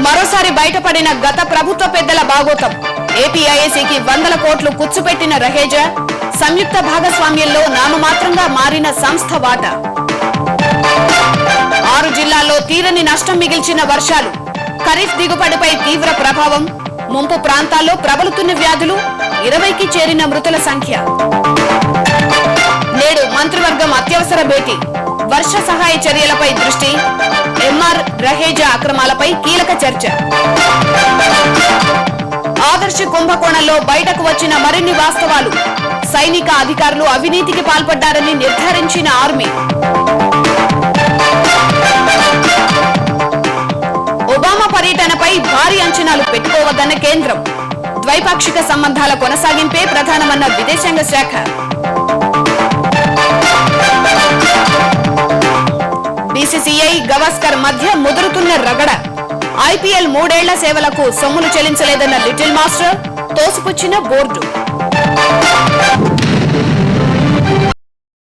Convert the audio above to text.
మరోసారి బయటపడిన గత ప్రభుత్వ పెద్దల బాగోతం. ఏపీఐఏసీకి వందల కోట్లు కుచ్చుపెట్టిన రహేజా, సంయుక్త భాగస్వామ్యంలో నామమాత్రంగా మారిన సంస్థ వాటా. 6 జిల్లాల్లో తీరని నష్టం మిగిల్చిన వర్షాలు, ఖరీఫ్ దిగుబడిపై తీవ్ర ప్రభావం, ముంపు ప్రాంతాల్లో ప్రబలుతున్న వ్యాధులు, 20కి చేరిన మృతుల సంఖ్య. నేడు మంత్రివర్గం అత్యవసర భేటీ, వర్ష సహాయ చర్యలపై దృష్టి, ఎంఆర్ రహేజా అక్రమాలపై కీలక చర్చ. ఆదర్శ కుంభకోణంలో బయటకు వచ్చిన మరిన్ని వాస్తవాలు, సైనిక అధికారులు అవినీతికి పాల్పడ్డారని నిర్ధారించిన ఆర్మీ. ఒబామా పర్యటనపై భారీ అంచనాలు పెట్టుకోవద్దన్న కేంద్రం, ద్వైపాక్షిక సంబంధాల కొనసాగింపే ప్రధానమన్న విదేశాంగ శాఖ. బీసీసీఐ గవాస్కర్ మధ్య ముదురుతున్న రగడ, ఐపీఎల్ 3 ఏళ్ల సేవలకు సొమ్ములు చెల్లించలేదన్న లిటిల్ మాస్టర్, తోసిపుచ్చిన బోర్డు.